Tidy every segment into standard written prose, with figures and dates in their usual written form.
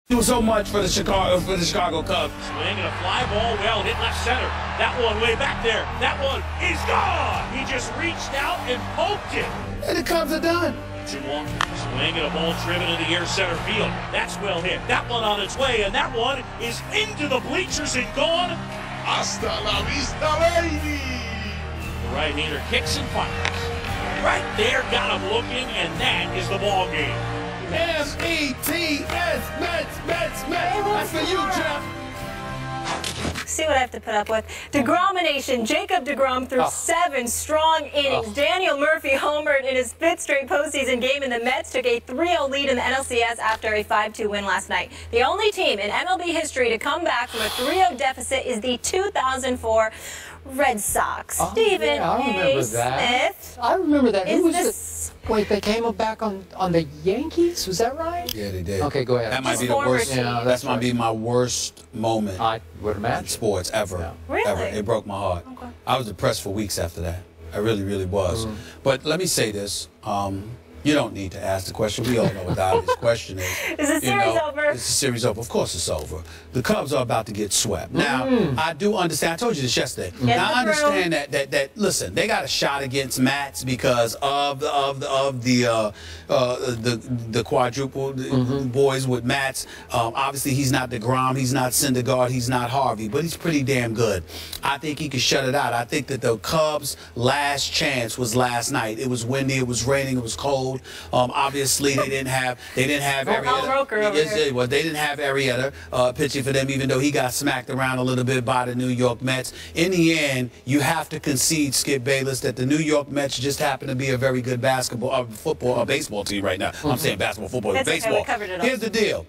Do so much for the Chicago Cubs. Swing and a fly ball, well hit left center. That one way back there. That one is gone. He just reached out and poked it. And the Cubs are done. 2-1. Swing and a ball driven in the air center field. That's well hit. That one on its way, and that one is into the bleachers and gone. Hasta la vista, baby. The right-hander kicks and fires. Right there, got him looking, and that is the ball game. M-E-T-S, Mets. That's for you, Jeff. See what I have to put up with. DeGrom-ination. Jacob DeGrom threw 7 strong innings. Daniel Murphy homered in his 5th straight postseason game, and the Mets took a 3-0 lead in the NLCS after a 5-2 win last night. The only team in MLB history to come back from a 3-0 deficit is the 2004 Red Sox. Stephen I remember that. Smith. I remember that. Who was this? Wait, they came back on the Yankees? Was that right? Yeah, they did. Okay, go ahead. That might be the worst. Yeah, that might be my worst moment I would imagine. in sports ever. Yeah. Really? Ever. It broke my heart. Okay. I was depressed for weeks after that. I really, really was. But let me say this. You don't need to ask the question. We all know what the obvious question is. Is the series over? Is the series over? Of course it's over. The Cubs are about to get swept. Now, I do understand. I told you this yesterday. Now, I understand that listen, they got a shot against Mats because of the quadruple boys with Mats. Obviously, he's not DeGrom, he's not Syndergaard, he's not Harvey, but he's pretty damn good. I think he can shut it out. I think that the Cubs' last chance was last night. It was windy, it was raining, it was cold. Obviously, they didn't have Arrieta. Well, they didn't have Arrieta pitching for them, even though he got smacked around a little bit by the New York Mets. In the end, you have to concede, Skip Bayless, that the New York Mets just happen to be a very good basketball, football, or baseball team right now. I'm saying basketball, football, baseball. Okay, we covered it all. Here's the deal: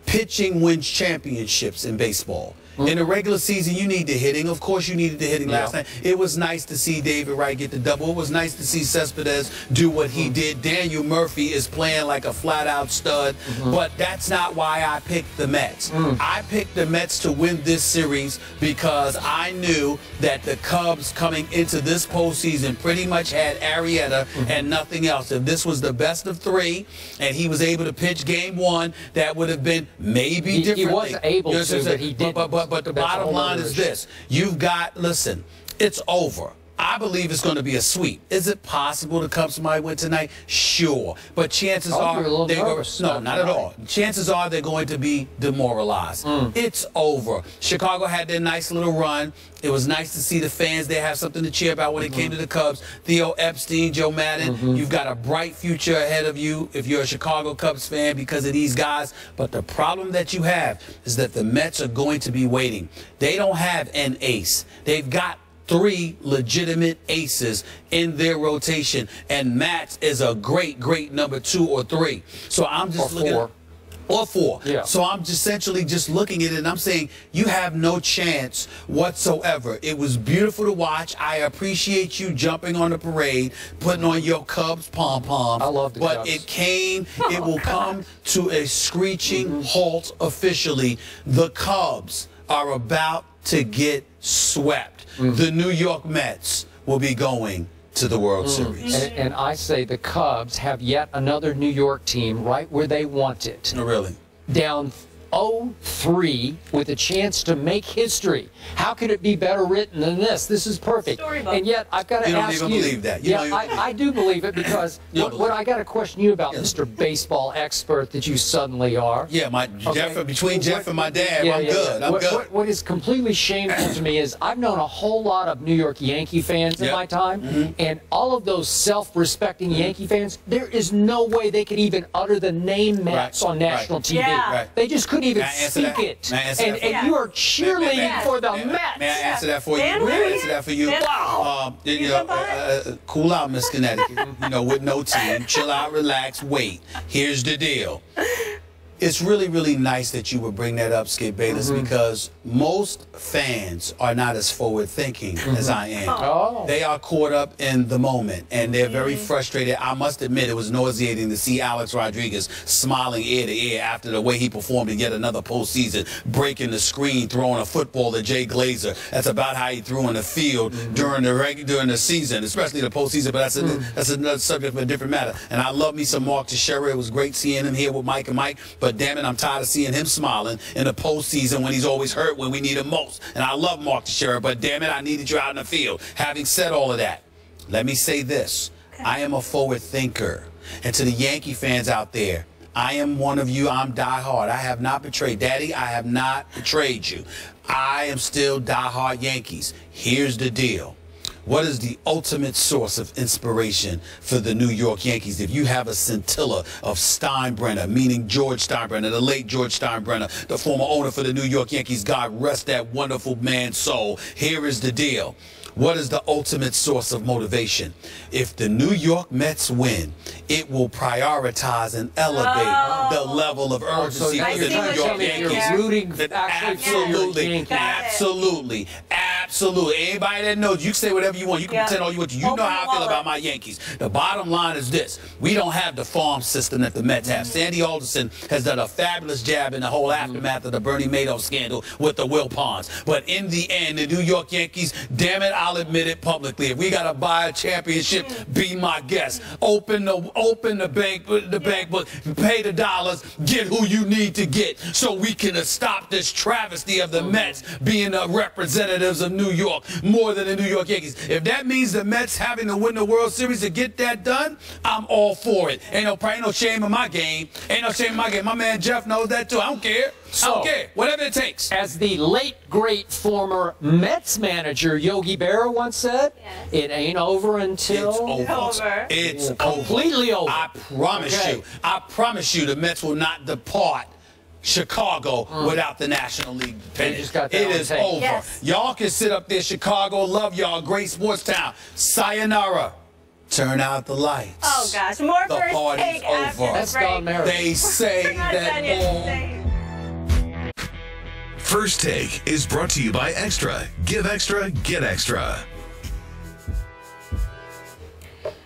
pitching wins championships in baseball. In the regular season, you need the hitting. Of course, you needed the hitting last night. It was nice to see David Wright get the double. It was nice to see Cespedes do what he did. Daniel Murphy is playing like a flat-out stud. But that's not why I picked the Mets. I picked the Mets to win this series because I knew that the Cubs coming into this postseason pretty much had Arrieta and nothing else. If this was the best of 3 and he was able to pitch game 1, that would have been maybe different. He was able to, but he didn't. But the bottom line is this. You've got, listen, it's over. I believe it's going to be a sweep. Is it possible the Cubs might win tonight? Sure. But chances are they're going to, no, not at all. Chances are they're going to be demoralized. It's over. Chicago had their nice little run. It was nice to see the fans. They have something to cheer about when it came to the Cubs. Theo Epstein, Joe Madden, you've got a bright future ahead of you if you're a Chicago Cubs fan because of these guys. But the problem that you have is that the Mets are going to be waiting. They don't have an ace. They've got 3 legitimate aces in their rotation, and Mats is a great number 2 or 3. So I'm just looking at, or 4. Yeah. So I'm essentially just looking at it and I'm saying you have no chance whatsoever. It was beautiful to watch. I appreciate you jumping on the parade, putting on your Cubs pom-pom. I love the But Cubs. it will come to a screeching halt officially. The Cubs are about to get swept. The New York Mets will be going to the World Series. And I say the Cubs have yet another New York team right where they want it. No, really? Down 0-3 with a chance to make history. How could it be better written than this? This is perfect. Storybook. And yet, I've got to ask you. You don't even believe that. I do believe it because what I got to question you about, Mr. Baseball expert that you suddenly are. Yeah, between Jeff and my dad, I'm good. I'm good. What is completely shameful to me is I've known a whole lot of New York Yankee fans in my time, and all of those self-respecting Yankee fans, there is no way they could even utter the name Mets on national TV. Yeah. They just couldn't even speak it. And you are cheerleading for the Mets. May I answer that for you? Dan, May I answer that for you? Wow. Cool out, Miss Connecticut. With no team. Chill out, relax, wait. Here's the deal. It's really nice that you would bring that up, Skip Bayless, because most fans are not as forward-thinking as I am. They are caught up in the moment, and they're very frustrated. I must admit, it was nauseating to see Alex Rodriguez smiling ear to ear after the way he performed in yet another postseason, breaking the screen, throwing a football to Jay Glazer. That's about how he threw in the field during the season, especially the postseason, but that's another subject for a different matter. And I love me some Mark Teixeira. It was great seeing him here with Mike and Mike, but but damn it, I'm tired of seeing him smiling in the postseason when he's always hurt when we need him most. And I love Mark Teixeira, but damn it, I needed you out in the field. Having said all of that, let me say this. I am a forward thinker. And to the Yankee fans out there, I am one of you. I'm diehard. I have not betrayed. Daddy, I have not betrayed you. I am still diehard Yankees. Here's the deal. What is the ultimate source of inspiration for the New York Yankees? If you have a scintilla of Steinbrenner, meaning George Steinbrenner, the late George Steinbrenner, the former owner for the New York Yankees, God rest that wonderful man's soul. Here is the deal. What is the ultimate source of motivation? If the New York Mets win, it will prioritize and elevate the level of urgency for the New York Yankees. Rooting Absolutely. Absolutely. Absolutely. Anybody that knows, you can say whatever you want. You can pretend all you want to. You know how I feel about my Yankees. The bottom line is this. We don't have the farm system that the Mets have. Sandy Alderson has done a fabulous job in the whole aftermath of the Bernie Madoff scandal with the Wilpons. But in the end, the New York Yankees, damn it, I'll admit it publicly. If we got to buy a championship, be my guest. Open the bank book, pay the dollars, get who you need to get so we can stop this travesty of the Mets being the representatives of New York more than the New York Yankees. If that means the Mets having to win the World Series to get that done, I'm all for it. Ain't no shame in my game. Ain't no shame in my game. My man Jeff knows that too. I don't care. I don't care. Whatever it takes. As the late, great former Mets manager Yogi Berra once said, it ain't over until it's over. It's completely over. I promise you. I promise you the Mets will not depart Chicago without the National League pennant. It is over. Yes. Y'all can sit up there, Chicago. Love y'all. Great sports town. Sayonara. Turn out the lights. Oh, gosh. More the first party's take over. after the break. They say that all... First Take is brought to you by Extra. Give Extra, get Extra.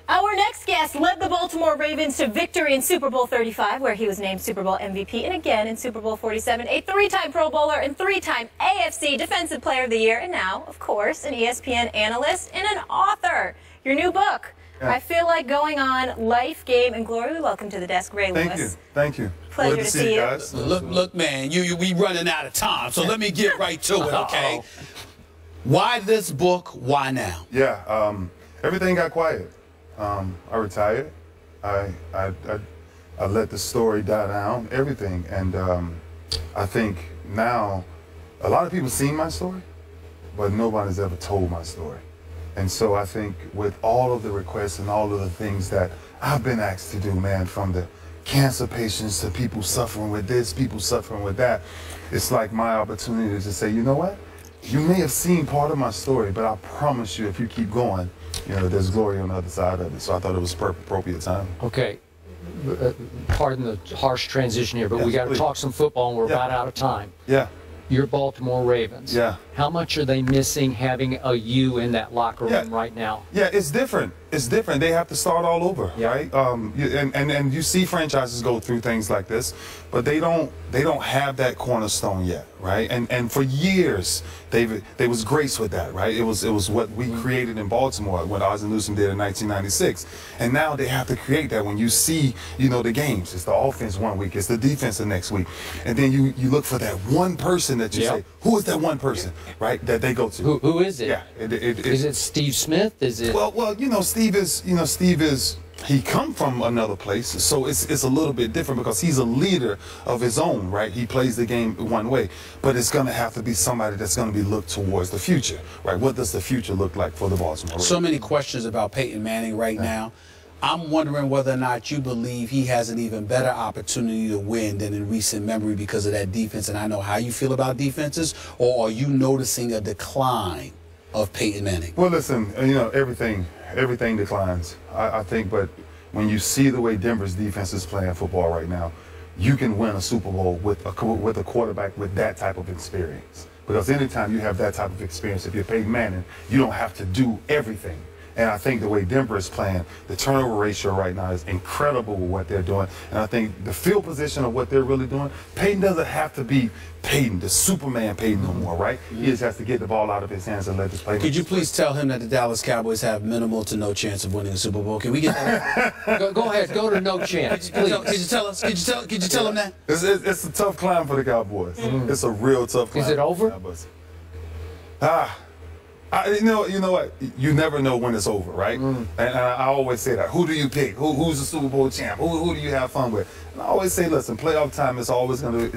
Our next guest led the Baltimore Ravens to victory in Super Bowl 35, where he was named Super Bowl MVP, and again in Super Bowl 47, a three-time Pro Bowler and three-time AFC Defensive Player of the Year, and now, of course, an ESPN analyst and an author. Your new book, I Feel Like Going On, Life, Game, and Glory. Welcome to the desk, Ray Lewis. Thank you. Pleasure to see you. Guys. Look, man, we running out of time, so let me get right to it, okay? Why this book? Why now? Yeah, everything got quiet. I retired. I let the story die down, everything. And I think now a lot of people seen my story, but nobody's ever told my story. And so I think with all of the requests and all of the things that I've been asked to do, man, from the cancer patients to people suffering with this, people suffering with that, it's like my opportunity to say, you know what? You may have seen part of my story, but I promise you, if you keep going, you know, there's glory on the other side of it. So I thought it was appropriate time. Okay. Pardon the harsh transition here, but we got to talk some football, and we're about out of time. Yeah. Your Baltimore Ravens. Yeah. How much are they missing having a you in that locker room right now? Yeah, it's different. It's different. They have to start all over, right? And you see franchises go through things like this, but they don't have that cornerstone yet, right? And for years they was graced with that, right? It was what we created in Baltimore, what Oz and Newsom did in 1996, and now they have to create that. When you see, you know, the games, it's the offense one week, it's the defense the next week, and then you look for that one person that you say, who is that one person, right? That they go to. Who is it? Yeah, is it Steve Smith? Is it? Well, you know, Steve is. He come from another place, so it's a little bit different because he's a leader of his own, right? He plays the game one way, but it's going to have to be somebody that's going to be looked towards the future, right? What does the future look like for the Baltimore Ravens? So many questions about Peyton Manning right now. I'm wondering whether or not you believe he has an even better opportunity to win than in recent memory because of that defense. And I know how you feel about defenses, or are you noticing a decline of Peyton Manning? Well, listen, you know, everything declines. I think, but when you see the way Denver's defense is playing football right now, you can win a Super Bowl with a quarterback with that type of experience. Because anytime you have that type of experience, if you're Peyton Manning, you don't have to do everything. And I think the way Denver is playing, the turnover ratio right now is incredible with what they're doing. And I think the field position of what they're really doing, Peyton doesn't have to be Peyton, the Superman Peyton no more, right? He just has to get the ball out of his hands and let this play. Could you please tell him that the Dallas Cowboys have minimal to no chance of winning a Super Bowl? Can we get that? Go ahead, go to no chance. Please. Could you tell us? Could you tell him that? It's a tough climb for the Cowboys. It's a real tough climb. Is it over? You know what? You never know when it's over, right? And I always say that. Who do you pick? Who's the Super Bowl champ? Who do you have fun with? And I always say, listen, playoff time is always gonna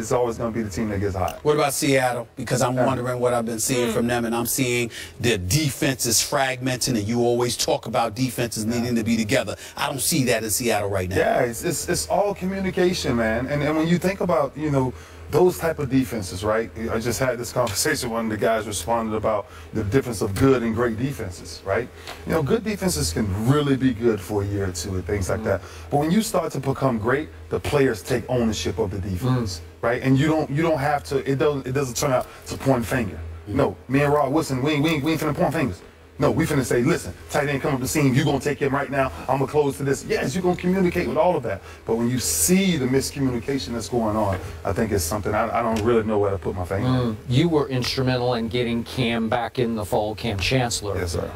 be the team that gets hot. What about Seattle? Because I'm wondering what I've been seeing from them, and I'm seeing their defense is fragmenting, and you always talk about defenses needing to be together. I don't see that in Seattle right now. Yeah, it's all communication, man. And when you think about, you know, those type of defenses, right? I just had this conversation. One of the guys responded about the difference of good and great defenses, right? You know, good defenses can really be good for a year or two and things like that. But when you start to become great, the players take ownership of the defense, right? And you don't have to. It doesn't turn out to point finger. No, me and Rod Wilson, we ain't finna point fingers. No, we finna say, listen, tight end come up the seam, you gonna take him right now, I'm gonna close to this. Yes, you're gonna communicate with all of that. But when you see the miscommunication that's going on, I think it's something I don't really know where to put my finger on. You were instrumental in getting Cam back in the fold, Cam Chancellor. Yes, sir.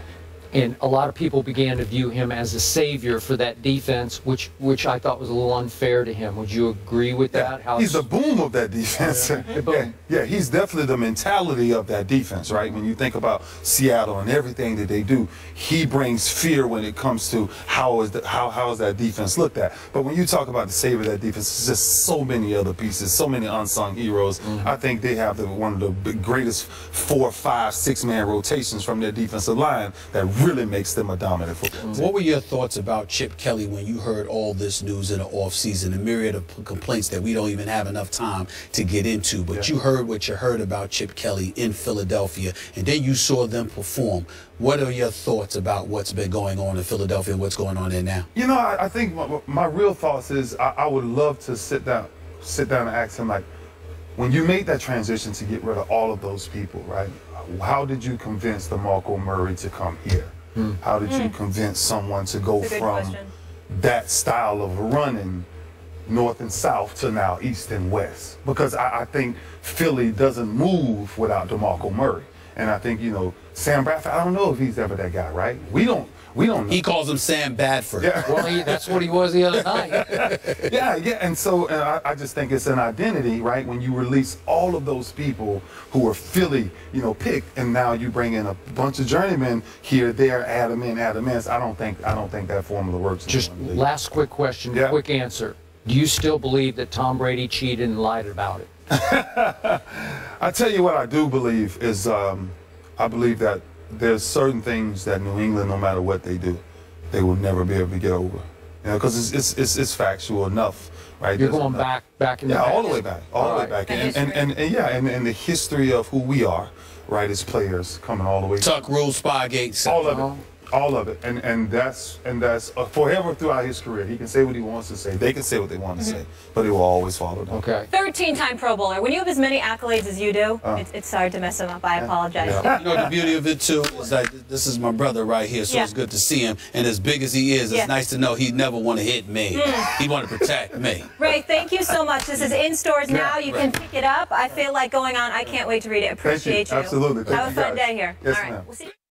And a lot of people began to view him as a savior for that defense, which I thought was a little unfair to him. Would you agree with that? How he's the boom of that defense. Yeah, he's definitely the mentality of that defense, right? When you think about Seattle and everything that they do, he brings fear when it comes to how is that defense looked at. But when you talk about the savior of that defense, it's just so many other pieces, so many unsung heroes. I think they have one of the greatest 4, 5, 6-man rotations from their defensive line that really makes them a dominant football team. What were your thoughts about Chip Kelly when you heard all this news in the offseason, a myriad of complaints that we don't even have enough time to get into, but you heard what you heard about Chip Kelly in Philadelphia, and then you saw them perform. What are your thoughts about what's been going on in Philadelphia and what's going on there now? You know, I think my real thoughts is I would love to sit down and ask him, like, when you made that transition to get rid of all of those people, right? How did you convince DeMarco Murray to come here? How did you convince someone to go from that style of running north and south to now east and west? Because I think Philly doesn't move without DeMarco Murray. And I think, you know, Sam Bradford, I don't know if he's ever that guy, right? We don't know. He calls him Sam Badford. Yeah. Well, that's what he was the other night. Yeah, and so I just think it's an identity, right? When you release all of those people who are Philly, you know, picked, and now you bring in a bunch of journeymen here, there, add them in. So I don't think that formula works. Just last quick question, quick answer. Do you still believe that Tom Brady cheated and lied about it? I tell you what I do believe is I believe that there's certain things that New England, no matter what they do, they will never be able to get over. You know, because it's factual enough, right? You're going back in the past. all the way back, all the way back, and the history of who we are, right, as players coming all the way. Tuck Rule, Spygate, all of it. All of it, and that's forever throughout his career. He can say what he wants to say. They can say what they want to say, but he will always follow them. Okay. 13-time Pro Bowler. When you have as many accolades as you do, it's hard to mess them up. I apologize. Yeah. You know, the beauty of it too is that this is my brother right here, so it's good to see him. And as big as he is, it's nice to know he'd never want to hit me. He want to protect me. Ray, thank you so much. This is in stores now. You can pick it up. I feel like going on. I can't wait to read it. Appreciate you. Absolutely. Have a fun day here. Yes, all right. ma'am. We'll see you.